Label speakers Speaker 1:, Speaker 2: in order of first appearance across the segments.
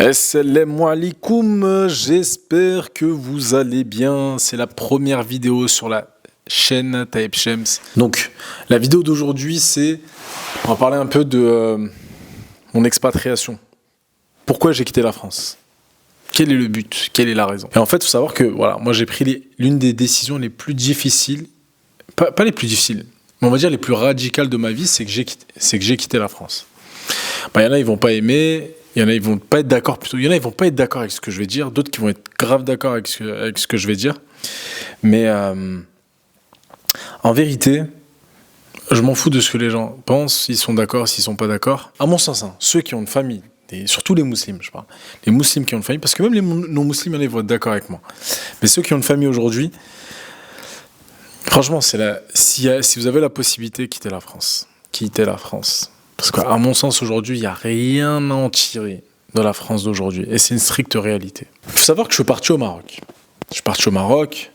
Speaker 1: Assalamu alaikum, j'espère que vous allez bien. C'est la première vidéo sur la chaîne Taïb Shems. Donc, la vidéo d'aujourd'hui, on va parler un peu de mon expatriation. Pourquoi j'ai quitté la France? Quel est le but? Quelle est la raison? Et en fait, il faut savoir que voilà, moi j'ai pris l'une des décisions les plus difficiles, pas les plus difficiles, mais on va dire les plus radicales de ma vie, c'est que j'ai quitté la France. Il y en a, ils vont pas aimer. Il y en a, ils vont pas être d'accord plutôt. Il y en a, ils vont pas être d'accord avec ce que je vais dire. D'autres qui vont être grave d'accord avec ce que je vais dire. Mais en vérité, je m'en fous de ce que les gens pensent, s'ils sont d'accord, s'ils sont pas d'accord. À mon sens, ceux qui ont une famille, et surtout les musulmans, je parle. Les musulmans qui ont une famille, parce que même les non-musulmans, ils vont être d'accord avec moi. Mais ceux qui ont une famille aujourd'hui, franchement, si vous avez la possibilité, quittez la France. Quittez la France. Parce qu'à mon sens, aujourd'hui, il n'y a rien à en tirer de la France d'aujourd'hui. Et c'est une stricte réalité. Il faut savoir que je suis parti au Maroc. Je suis parti au Maroc.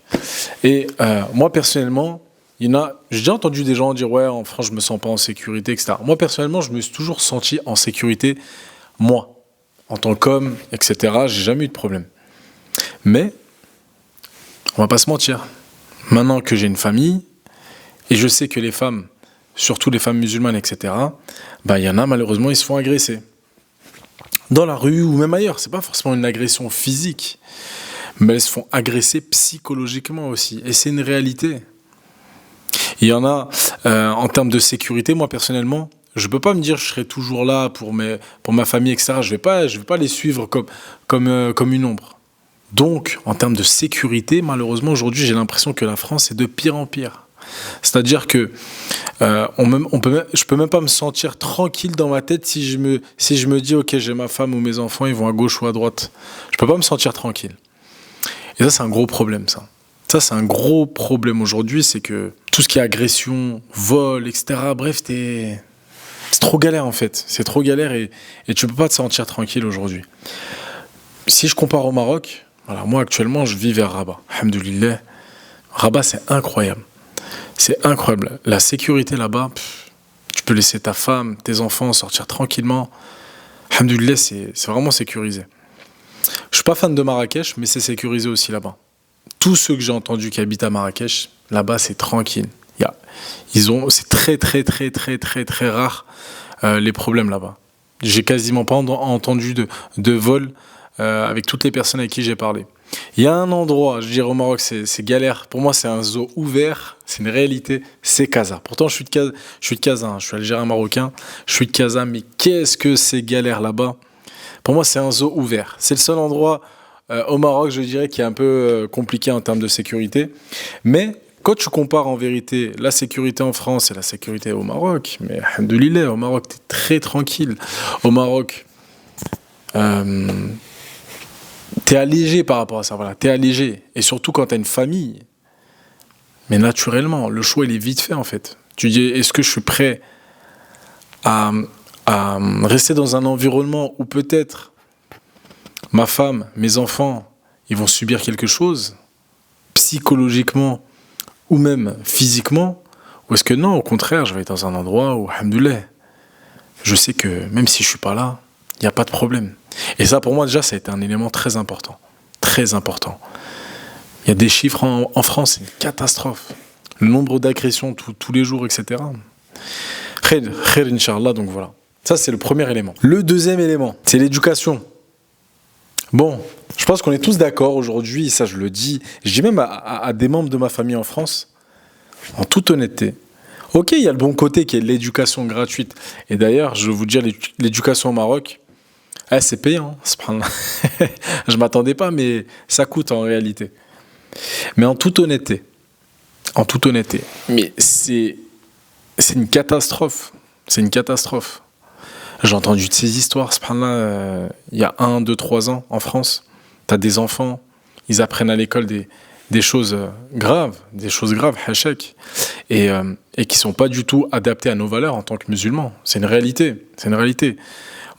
Speaker 1: Et moi, personnellement, j'ai déjà entendu des gens dire « Ouais, en France, je ne me sens pas en sécurité, etc. » Moi, personnellement, je me suis toujours senti en sécurité, moi, en tant qu'homme, etc. J'ai jamais eu de problème. Mais, on ne va pas se mentir. Maintenant que j'ai une famille, et je sais que les femmes, surtout les femmes musulmanes, etc., il y en a, malheureusement, ils se font agresser. Dans la rue ou même ailleurs. C'est pas forcément une agression physique, mais elles se font agresser psychologiquement aussi. Et c'est une réalité. Il y en a, en termes de sécurité, moi, personnellement, je peux pas me dire que je serai toujours là pour ma famille, etc. Je vais pas les suivre comme une ombre. Donc, en termes de sécurité, malheureusement, aujourd'hui, j'ai l'impression que la France est de pire en pire. C'est-à-dire que je peux même pas me sentir tranquille dans ma tête si je me dis ok, j'ai ma femme ou mes enfants, ils vont à gauche ou à droite. Je peux pas me sentir tranquille. Et ça, c'est un gros problème, ça. Ça, c'est un gros problème aujourd'hui, c'est que tout ce qui est agression, vol, etc., bref, c'est trop galère en fait. C'est trop galère et tu peux pas te sentir tranquille aujourd'hui. Si je compare au Maroc, voilà, moi actuellement, je vis vers Rabat. Alhamdoulilah. Rabat, c'est incroyable. C'est incroyable. La sécurité là-bas, tu peux laisser ta femme, tes enfants sortir tranquillement. Alhamdoulilah, c'est vraiment sécurisé. Je suis pas fan de Marrakech, mais c'est sécurisé aussi là-bas. Tous ceux que j'ai entendus qui habitent à Marrakech, là-bas, c'est tranquille. C'est très, très, très, très, très, très rare les problèmes là-bas. J'ai quasiment pas entendu de vol avec toutes les personnes avec qui j'ai parlé. Il y a un endroit, je dirais au Maroc, c'est galère. Pour moi, c'est un zoo ouvert, c'est une réalité, c'est Casa. Pourtant, je suis de Casa, je suis algérien marocain, je suis de Casa, mais qu'est-ce que c'est galère là-bas? Pour moi, c'est un zoo ouvert. C'est le seul endroit au Maroc, je dirais, qui est un peu compliqué en termes de sécurité. Mais quand tu compares en vérité la sécurité en France et la sécurité au Maroc, mais alhamdoulilah, au Maroc, t'es très tranquille. Au Maroc, t'es allégé par rapport à ça, voilà, t'es allégé. Et surtout quand t'as une famille. Mais naturellement, le choix, il est vite fait, en fait. Tu dis, est-ce que je suis prêt à rester dans un environnement où peut-être ma femme, mes enfants, ils vont subir quelque chose, psychologiquement ou même physiquement, ou est-ce que non, au contraire, je vais être dans un endroit où, alhamdoulilah, je sais que même si je suis pas là, il n'y a pas de problème. Et ça, pour moi, déjà, ça a été un élément très important. Très important. Il y a des chiffres en France, c'est une catastrophe. Le nombre d'agressions tous les jours, etc. Khair, Inch'Allah, donc voilà. Ça, c'est le premier élément. Le deuxième élément, c'est l'éducation. Bon, je pense qu'on est tous d'accord aujourd'hui, ça je le dis. Je dis même à des membres de ma famille en France, en toute honnêteté, ok, il y a le bon côté qui est l'éducation gratuite. Et d'ailleurs, je vais vous dire, l'éducation au Maroc, c'est payant, subhanallah. Je ne m'attendais pas, mais ça coûte en réalité. Mais en toute honnêteté, mais c'est une catastrophe. C'est une catastrophe. J'ai entendu de ces histoires, subhanallah, il y a 1, 2, 3 ans en France. Tu as des enfants, ils apprennent à l'école des choses graves, hachek, et qui ne sont pas du tout adaptées à nos valeurs en tant que musulmans. C'est une réalité.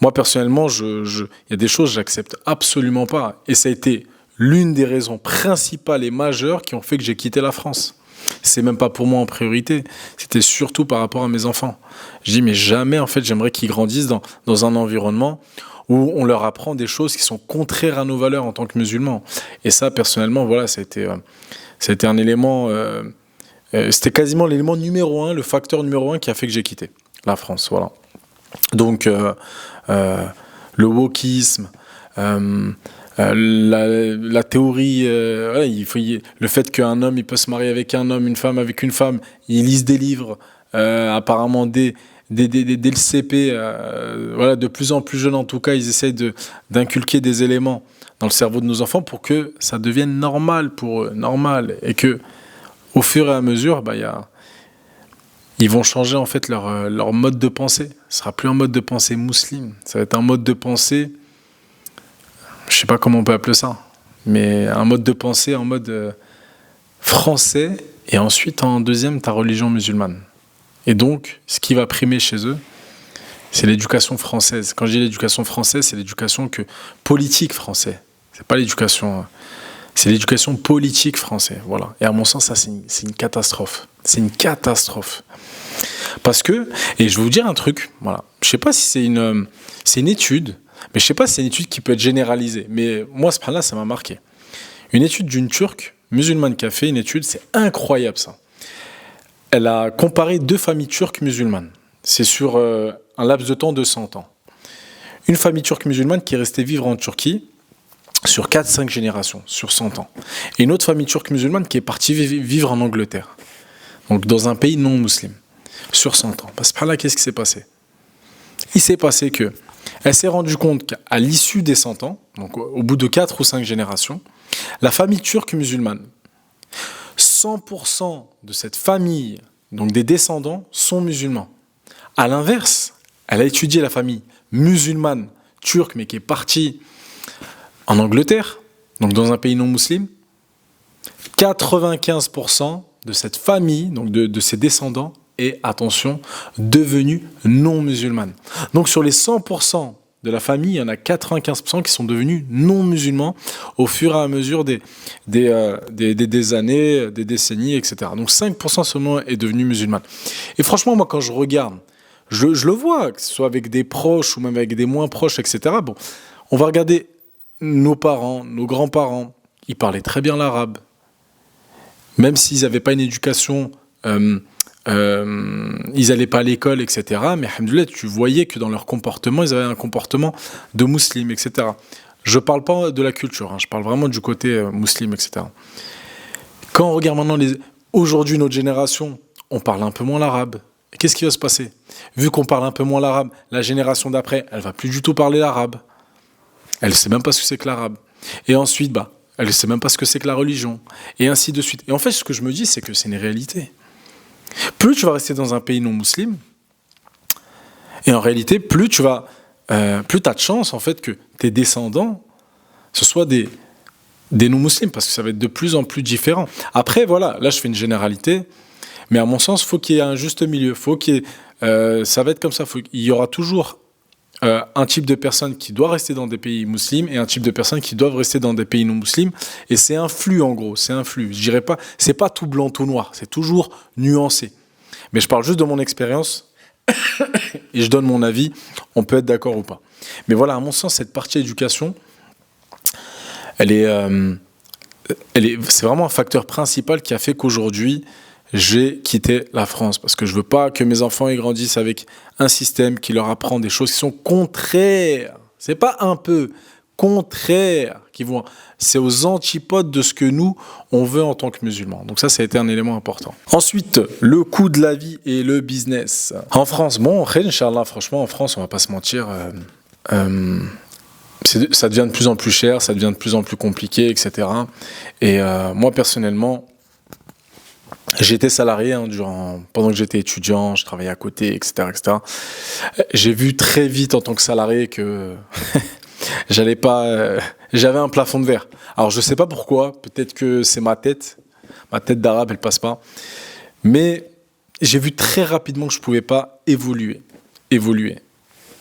Speaker 1: Moi, personnellement, il y a des choses que j'accepte absolument pas. Et ça a été l'une des raisons principales et majeures qui ont fait que j'ai quitté la France. c'est même pas pour moi en priorité. C'était surtout par rapport à mes enfants. Je dis, mais jamais, en fait, j'aimerais qu'ils grandissent dans un environnement où on leur apprend des choses qui sont contraires à nos valeurs en tant que musulmans. Et ça, personnellement, voilà, ça a été un élément... c'était quasiment l'élément numéro un, le facteur numéro un qui a fait que j'ai quitté la France, voilà. Donc, le wokisme, la théorie, ouais, le fait qu'un homme il peut se marier avec un homme, une femme avec une femme, ils lisent des livres, apparemment dès le CP, voilà, de plus en plus jeunes en tout cas, ils essayent d'inculquer des éléments dans le cerveau de nos enfants pour que ça devienne normal pour eux, normal, et que au fur et à mesure, ils vont changer en fait leur mode de pensée. Ce sera plus un mode de pensée musulman, ça va être un mode de pensée, je sais pas comment on peut appeler ça, mais un mode de pensée en mode français, et ensuite en deuxième ta religion musulmane. Et donc, ce qui va primer chez eux, c'est l'éducation française. Quand je dis l'éducation française, c'est l'éducation politique française. C'est pas l'éducation, c'est l'éducation politique française. Voilà. Et à mon sens, ça c'est une catastrophe. C'est une catastrophe. Parce que, et je vais vous dire un truc, voilà. Je sais pas si c'est une étude, mais je sais pas si c'est une étude qui peut être généralisée. Mais moi, ce point-là, ça m'a marqué. Une étude d'une Turque musulmane qui a fait une étude, c'est incroyable ça. Elle a comparé 2 familles turques musulmanes. C'est sur un laps de temps de 100 ans. Une famille turque musulmane qui est restée vivre en Turquie sur 4-5 générations, sur 100 ans. Et une autre famille turque musulmane qui est partie vivre en Angleterre. Donc dans un pays non musulman, sur 100 ans. Parce que par là, qu'est-ce qui s'est passé ? Il s'est passé que elle s'est rendue compte qu'à l'issue des 100 ans, donc au bout de 4 ou 5 générations, la famille turque musulmane, 100% de cette famille, donc des descendants, sont musulmans. À l'inverse, elle a étudié la famille musulmane turque, mais qui est partie en Angleterre, donc dans un pays non musulman. 95% de cette famille, donc de ses descendants, est, attention, devenue non musulmane. Donc sur les 100% de la famille, il y en a 95% qui sont devenus non musulmans au fur et à mesure des années, des décennies, etc. Donc 5% seulement est devenu musulman. Et franchement, moi, quand je regarde, je le vois, que ce soit avec des proches ou même avec des moins proches, etc. Bon, on va regarder nos parents, nos grands-parents, ils parlaient très bien l'arabe. Même s'ils n'avaient pas une éducation, ils n'allaient pas à l'école, etc. Mais alhamdoulilah, tu voyais que dans leur comportement, ils avaient un comportement de musulman, etc. Je ne parle pas de la culture, hein, je parle vraiment du côté musulman, etc. Quand on regarde maintenant, aujourd'hui, notre génération, on parle un peu moins l'arabe. Et qu'est-ce qui va se passer ? Vu qu'on parle un peu moins l'arabe, la génération d'après, elle ne va plus du tout parler l'arabe. Elle ne sait même pas ce que c'est que l'arabe. Et ensuite, elle ne sait même pas ce que c'est que la religion. Et ainsi de suite. Et en fait, ce que je me dis, c'est que c'est une réalité. Plus tu vas rester dans un pays non musulman, et en réalité, plus tu as de chance, en fait, que tes descendants, ce soient des non-musulmans, parce que ça va être de plus en plus différent. Après, voilà, là, je fais une généralité, mais à mon sens, il faut qu'il y ait un juste milieu. Ça va être comme ça. Il y aura toujours un type de personnes qui doit rester dans des pays musulmans et un type de personnes qui doivent rester dans des pays non musulmans. Et c'est un flux, en gros. C'est un flux. Je dirais pas, c'est pas tout blanc, tout noir. C'est toujours nuancé. Mais je parle juste de mon expérience et je donne mon avis. On peut être d'accord ou pas. Mais voilà, à mon sens, cette partie éducation, c'est vraiment un facteur principal qui a fait qu'aujourd'hui, j'ai quitté la France parce que je veux pas que mes enfants grandissent avec un système qui leur apprend des choses qui sont contraires. C'est pas un peu contraires c'est aux antipodes de ce que nous on veut en tant que musulmans. Donc ça a été un élément important. Ensuite, le coût de la vie et le business. En France, Inch'Allah, franchement, en France, on va pas se mentir. Ça devient de plus en plus cher, ça devient de plus en plus compliqué, etc. Et moi personnellement, j'étais salarié pendant que j'étais étudiant, je travaillais à côté, etc., etc. J'ai vu très vite en tant que salarié que j'avais un plafond de verre. Alors je sais pas pourquoi, peut-être que c'est ma tête d'arabe elle passe pas, mais j'ai vu très rapidement que je pouvais pas évoluer.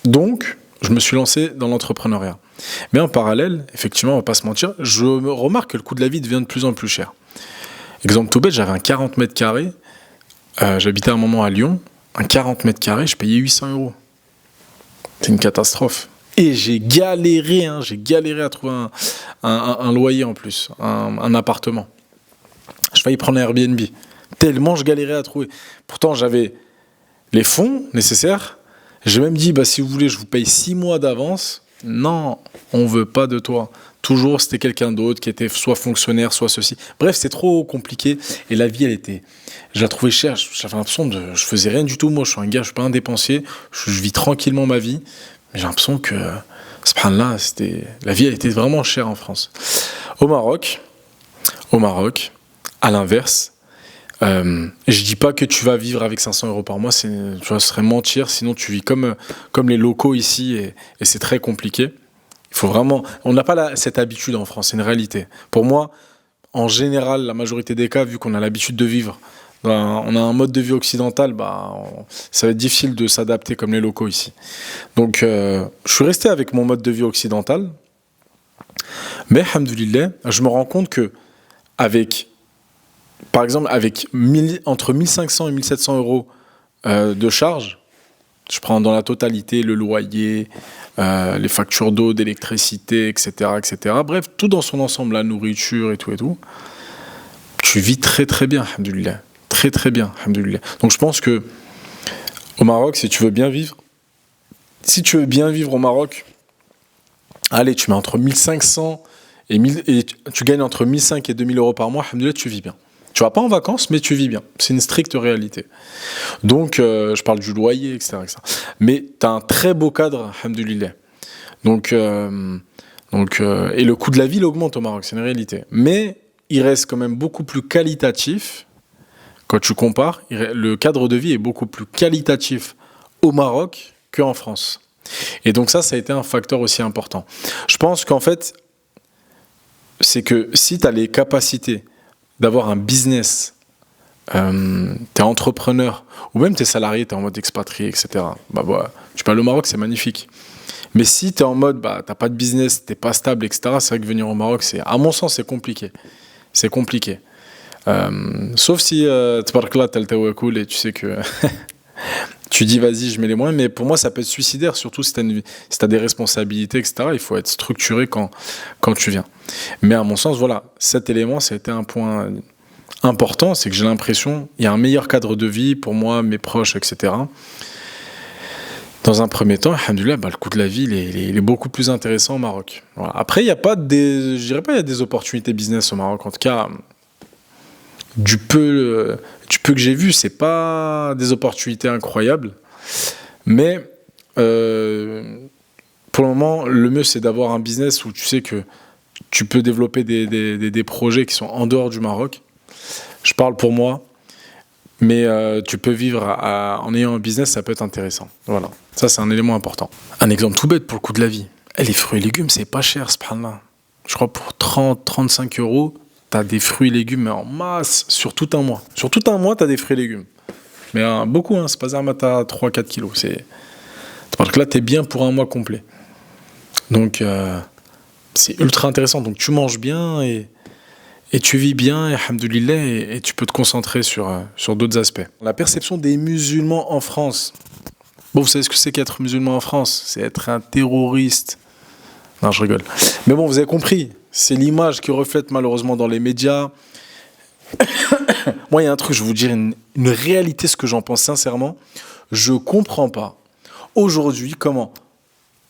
Speaker 1: Donc je me suis lancé dans l'entrepreneuriat. Mais en parallèle, effectivement, on va pas se mentir, je remarque que le coût de la vie devient de plus en plus cher. Exemple tout bête, j'avais un 40 mètres carrés. J'habitais un moment à Lyon. Un 40 mètres carrés, je payais 800 euros. C'est une catastrophe. Et j'ai galéré à trouver un loyer en plus, un appartement. Je failli prendre un Airbnb. Tellement je galérais à trouver. Pourtant, j'avais les fonds nécessaires. J'ai même dit, si vous voulez, je vous paye 6 mois d'avance. Non, on veut pas de toi. Toujours, c'était quelqu'un d'autre qui était soit fonctionnaire, soit ceci. Bref, c'est trop compliqué. Et la vie, je la trouvais chère. J'avais l'impression je faisais rien du tout. Moi, je suis un gars, je suis pas un dépensier. Je vis tranquillement ma vie. Mais j'ai l'impression que, subhanallah, la vie, elle était vraiment chère en France. Au Maroc, à l'inverse, je dis pas que tu vas vivre avec 500 euros par mois, ce serait mentir, sinon tu vis comme les locaux ici et c'est très compliqué. Il faut vraiment, on n'a pas cette habitude en France, c'est une réalité. Pour moi, en général, la majorité des cas, vu qu'on a l'habitude de vivre, on a un mode de vie occidental, ça va être difficile de s'adapter comme les locaux ici. Donc, je suis resté avec mon mode de vie occidental, mais, alhamdoulilah, je me rends compte que par exemple, entre 1500 et 1700 euros de charges, je prends dans la totalité le loyer, les factures d'eau, d'électricité, etc., etc. Bref, tout dans son ensemble, la nourriture et tout. Tu vis très très bien, alhamdoulilah. Très très bien, alhamdoulilah. Donc je pense que au Maroc, si tu veux bien vivre au Maroc, allez, tu mets entre 1500 et tu gagnes entre 1500 et 2000 euros par mois, alhamdoulilah, tu vis bien. Tu vas pas en vacances, mais tu vis bien. C'est une stricte réalité. Donc, je parle du loyer, etc. Mais tu as un très beau cadre, alhamdoulilah. Donc, et le coût de la vie il augmente au Maroc, c'est une réalité. Mais il reste quand même beaucoup plus qualitatif. Quand tu compares, le cadre de vie est beaucoup plus qualitatif au Maroc qu'en France. Et donc ça a été un facteur aussi important. Je pense qu'en fait, c'est que si tu as les capacités d'avoir un business, t'es entrepreneur, ou même t'es salarié, t'es en mode expatrié, etc. Tu peux aller au Maroc, c'est magnifique. Mais si t'es en mode, t'as pas de business, t'es pas stable, etc., c'est vrai que venir au Maroc, à mon sens, c'est compliqué. C'est compliqué. Sauf si, t'as le tawakkul et tu sais que tu dis, vas-y, je mets les moyens, mais pour moi, ça peut être suicidaire, surtout si t'as des responsabilités, etc. Il faut être structuré quand tu viens. Mais à mon sens, voilà, cet élément, ça a été un point important, c'est que j'ai l'impression il y a un meilleur cadre de vie pour moi, mes proches, etc. Dans un premier temps, alhamdoulilah, le coût de la vie, il est beaucoup plus intéressant au Maroc. Voilà. Après, je dirais pas il y a des opportunités business au Maroc. En tout cas, du peu que j'ai vu, c'est pas des opportunités incroyables. Mais pour le moment, le mieux, c'est d'avoir un business où tu sais que tu peux développer des projets qui sont en dehors du Maroc. Je parle pour moi, mais tu peux vivre en ayant un business, ça peut être intéressant. Voilà, ça c'est un élément important. Un exemple tout bête pour le coût de la vie. Les fruits et légumes, c'est pas cher, subhanallah. Je crois pour 30-35 euros, t'as des fruits et légumes en masse sur tout un mois. Sur tout un mois, t'as des fruits et légumes. Mais beaucoup, c'est pas ça, t'as 3-4 kilos. Parce que là, t'es bien pour un mois complet. Donc, c'est ultra intéressant. Donc, tu manges bien et tu vis bien, et alhamdoulilah, et tu peux te concentrer sur d'autres aspects. La perception des musulmans en France. Bon, vous savez ce que c'est qu'être musulman en France? C'est être un terroriste. Non, je rigole. Mais bon, vous avez compris. C'est l'image qui reflète malheureusement dans les médias. Moi, il y a un truc, je vais vous dire une réalité, ce que j'en pense sincèrement. Je comprends pas aujourd'hui comment,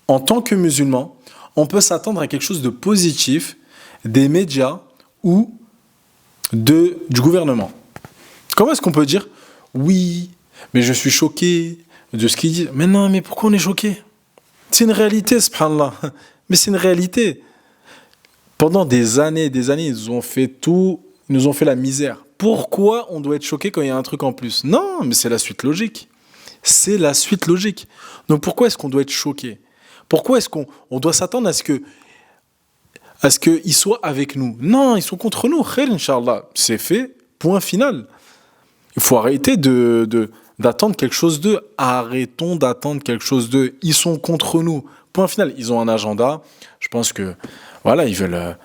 Speaker 1: en tant que musulman, on peut s'attendre à quelque chose de positif des médias ou du gouvernement. Comment est-ce qu'on peut dire oui, mais je suis choqué de ce qu'ils disent? Mais non, mais pourquoi on est choqué? C'est une réalité, subhanallah. Mais c'est une réalité. Pendant des années, ils nous ont fait tout, ils nous ont fait la misère. Pourquoi on doit être choqué quand il y a un truc en plus? Non, mais c'est la suite logique. C'est la suite logique. Donc pourquoi est-ce qu'on doit être choqué? Pourquoi est-ce qu'on doit s'attendre à ce qu'ils soient avec nous? Non, ils sont contre nous. Khair, Inch'Allah. C'est fait, point final. Il faut arrêter d'attendre quelque chose d'eux. Arrêtons d'attendre quelque chose d'eux. Ils sont contre nous. Point final. Ils ont un agenda. Je pense que, voilà, ils veulent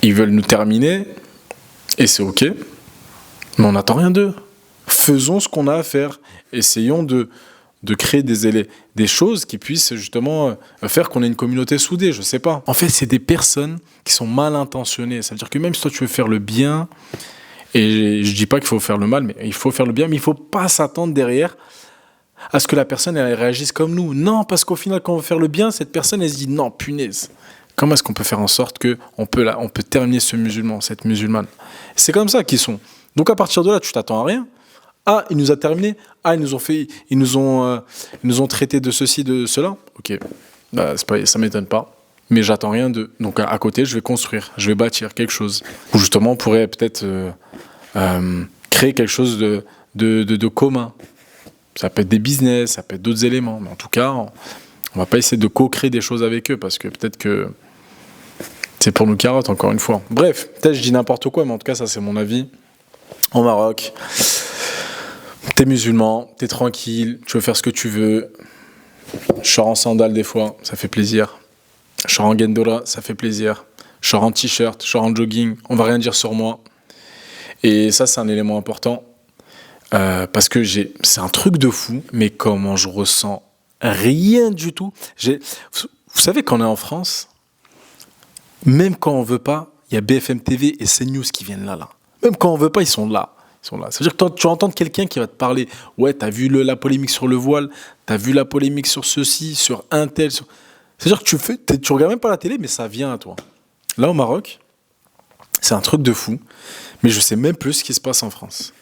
Speaker 1: nous terminer. Et c'est ok, mais on n'attend rien d'eux. Faisons ce qu'on a à faire. Essayons de créer des choses qui puissent justement faire qu'on ait une communauté soudée, je sais pas. En fait, c'est des personnes qui sont mal intentionnées. Ça veut dire que même si toi tu veux faire le bien, et je dis pas qu'il faut faire le mal, mais il faut faire le bien, mais il faut pas s'attendre derrière à ce que la personne elle réagisse comme nous. Non, parce qu'au final, quand on veut faire le bien, cette personne elle se dit non, punaise. Comment est-ce qu'on peut faire en sorte que on peut terminer ce musulman, cette musulmane? C'est comme ça qu'ils sont. Donc à partir de là, tu t'attends à rien. Ah, il nous a terminé. Ah, ils nous ont traité de ceci, de cela. Ok, bah, ça m'étonne pas. Mais j'attends rien d'eux. Donc à côté, je vais construire, je vais bâtir quelque chose. Ou justement, on pourrait peut-être créer quelque chose de commun. Ça peut être des business, ça peut être d'autres éléments. Mais en tout cas, on va pas essayer de co-créer des choses avec eux parce que peut-être que c'est pour nous carottes, encore une fois. Bref, peut-être je dis n'importe quoi, mais en tout cas, ça c'est mon avis. Au Maroc, t'es musulman, t'es tranquille, tu veux faire ce que tu veux. Je sors en sandales des fois, ça fait plaisir. Je sors en gendora, ça fait plaisir. Je sors en t-shirt, je sors en jogging, on va rien dire sur moi. Et ça, c'est un élément important. Parce que c'est un truc de fou, mais comment je ressens rien du tout. Vous savez, quand on est en France, même quand on veut pas, il y a BFM TV et CNews qui viennent là. Même quand on veut pas, ils sont là. Ça veut dire que tu vas entendre quelqu'un qui va te parler. Ouais, t'as vu la polémique sur le voile, t'as vu la polémique sur ceci, sur un tel. C'est-à-dire que tu regardes même pas la télé, mais ça vient à toi. Là, au Maroc, c'est un truc de fou, mais je sais même plus ce qui se passe en France.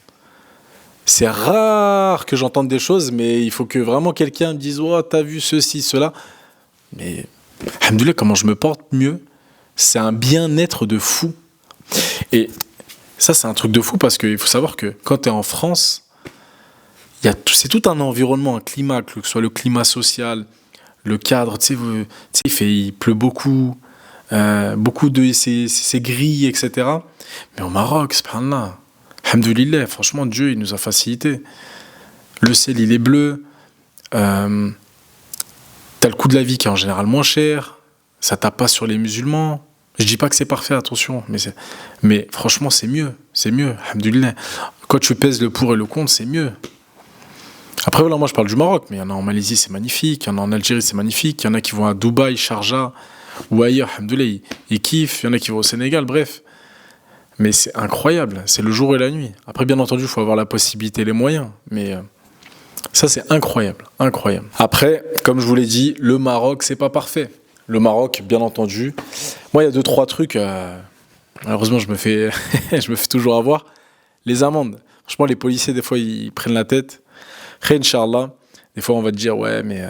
Speaker 1: C'est rare que j'entende des choses, mais il faut que vraiment quelqu'un me dise « Oh, t'as vu ceci, cela ». Mais, alhamdoulilah, comment je me porte mieux, c'est un bien-être de fou. Et ça, c'est un truc de fou parce qu'il faut savoir que quand tu es en France, c'est tout un environnement, un climat, que ce soit le climat social, le cadre, tu sais, il pleut beaucoup, c'est gris, etc. Mais au Maroc, subhanallah, alhamdoulilah, franchement, Dieu, il nous a facilité. Le ciel, il est bleu. T'as le coût de la vie qui est en général moins cher. Ça tape pas sur les musulmans. Je dis pas que c'est parfait, attention. Mais franchement, c'est mieux. C'est mieux, alhamdoulilah. Quand tu pèses le pour et le contre, c'est mieux. Après, voilà, moi, je parle du Maroc. Mais il y en a en Malaisie, c'est magnifique. Il y en a en Algérie, c'est magnifique. Il y en a qui vont à Dubaï, Sharjah ou ailleurs, alhamdoulilah. Ils kiffent. Il y en a qui vont au Sénégal, bref. Mais c'est incroyable, c'est le jour et la nuit. Après, bien entendu, il faut avoir la possibilité et les moyens. Mais ça, c'est incroyable, incroyable. Après, comme je vous l'ai dit, le Maroc, c'est pas parfait. Le Maroc, bien entendu. Moi, il y a 2-3 trucs. Malheureusement, je me fais toujours avoir. Les amendes. Franchement, les policiers, des fois, ils prennent la tête. Inch'Allah. Des fois, on va te dire, ouais, mais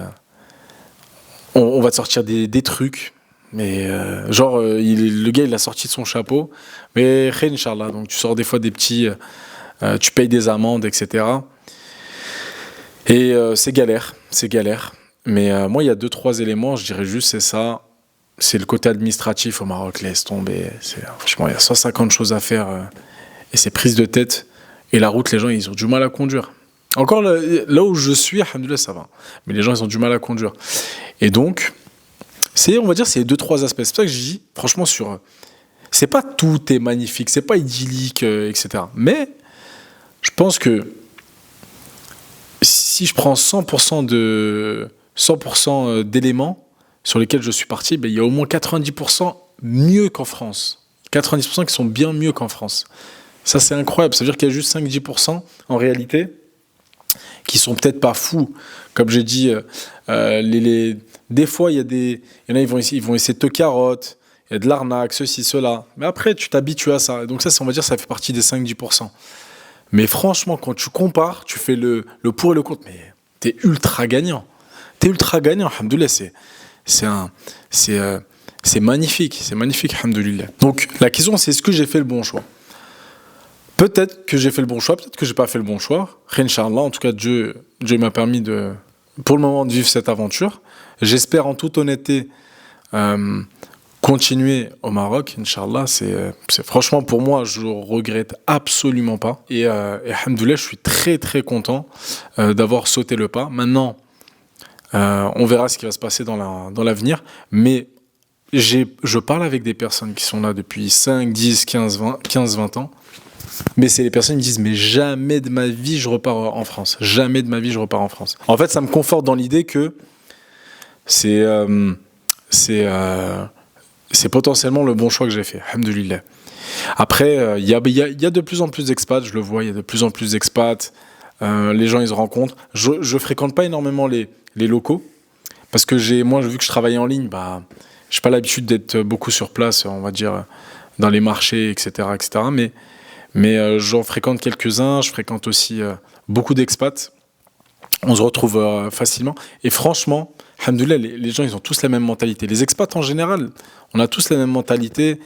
Speaker 1: on va te sortir des trucs. Mais le gars, il a sorti de son chapeau. Mais Inch'Allah, donc tu sors des fois des petits... tu payes des amendes, etc. Et c'est galère. Mais moi, il y a 2-3 éléments, je dirais juste, c'est ça. C'est le côté administratif au Maroc, laisse tomber. Franchement, il y a 150 choses à faire. Et c'est prise de tête. Et la route, les gens, ils ont du mal à conduire. Encore là où je suis, alhamdoulilah, ça va. Mais les gens, ils ont du mal à conduire. Et donc... on va dire, c'est 2-3 aspects. C'est pour ça que je dis, franchement, c'est pas tout est magnifique, c'est pas idyllique, etc. Mais je pense que si je prends 100% d'éléments sur lesquels je suis parti, ben, il y a au moins 90% mieux qu'en France. 90% qui sont bien mieux qu'en France. Ça, c'est incroyable. Ça veut dire qu'il y a juste 5-10% en réalité qui sont peut-être pas fous. Comme j'ai dit, des fois, il y en a, ils vont essayer de te carotte, il y a de l'arnaque, ceci, cela. Mais après, tu t'habitues à ça. Et donc ça, on va dire, ça fait partie des 5-10%. Mais franchement, quand tu compares, tu fais le pour et le contre, mais t'es ultra gagnant. Alhamdoulilah, c'est magnifique, alhamdoulilah. Donc, la question, c'est est-ce que j'ai fait le bon choix ? Peut-être que j'ai fait le bon choix, peut-être que j'ai pas fait le bon choix. Inch'Allah, en tout cas, Dieu m'a permis pour le moment, de vivre cette aventure. J'espère en toute honnêteté continuer au Maroc, Inch'Allah. Franchement, pour moi, je regrette absolument pas. Et alhamdoulilah, je suis très très content d'avoir sauté le pas. Maintenant, on verra ce qui va se passer dans l'avenir. Mais je parle avec des personnes qui sont là depuis 5, 10, 15, 20 ans. Mais c'est les personnes qui me disent, mais jamais de ma vie je repars en France. Jamais de ma vie je repars en France. En fait, ça me conforte dans l'idée que c'est potentiellement le bon choix que j'ai fait. Alhamdoulilah. Après, il y a de plus en plus d'expats, je le vois, il y a de plus en plus d'expats. Les gens, ils se rencontrent. Je fréquente pas énormément les locaux parce que moi, vu que je travaillais en ligne, bah, j'ai pas l'habitude d'être beaucoup sur place, on va dire, dans les marchés, etc., etc. Mais j'en fréquente quelques-uns. Je fréquente aussi beaucoup d'expats. On se retrouve facilement. Et franchement, alhamdoulilah, les gens, ils ont tous la même mentalité. Les expats en général, on a tous la même mentalité.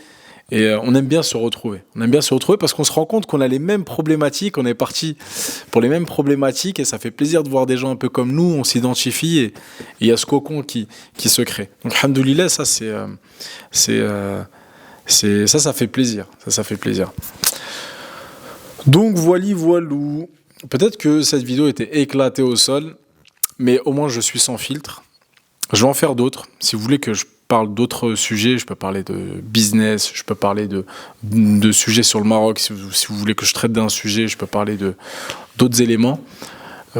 Speaker 1: Et on aime bien se retrouver. On aime bien se retrouver parce qu'on se rend compte qu'on a les mêmes problématiques. On est parti pour les mêmes problématiques et ça fait plaisir de voir des gens un peu comme nous. On s'identifie et il y a ce cocon qui se crée. Donc, alhamdoulilah, ça fait plaisir. Ça fait plaisir. Donc, voilou. Peut-être que cette vidéo était éclatée au sol, mais au moins je suis sans filtre. Je vais en faire d'autres. Si vous voulez que je parle d'autres sujets, je peux parler de business, je peux parler de sujets sur le Maroc. Si vous voulez que je traite d'un sujet, je peux parler d'autres éléments.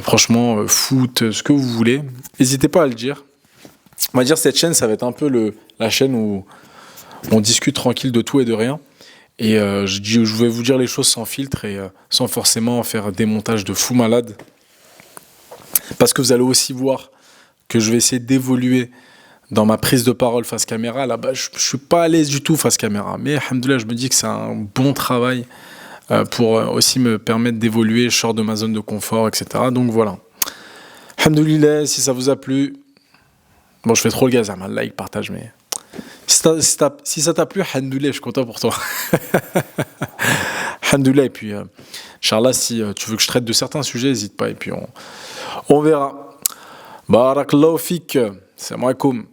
Speaker 1: Franchement, foot, ce que vous voulez. N'hésitez pas à le dire. On va dire cette chaîne, ça va être un peu la chaîne où on discute tranquille de tout et de rien. Et je vais vous dire les choses sans filtre et sans forcément faire des montages de fou malade. Parce que vous allez aussi voir que je vais essayer d'évoluer dans ma prise de parole face caméra. Là-bas, je ne suis pas à l'aise du tout face caméra. Mais alhamdoulilah, je me dis que c'est un bon travail pour aussi me permettre d'évoluer. Je sors de ma zone de confort, etc. Donc voilà. Alhamdoulilah, si ça vous a plu. Bon, je fais trop le gaz, un like, partage, mais... Si ça t'a plu, alhamdoulilah, je suis content pour toi. Alhamdoulilah, et puis, Inch'Allah, si tu veux que je traite de certains sujets, n'hésite pas, et puis on verra. Barakallahu fik. Salam alaikum.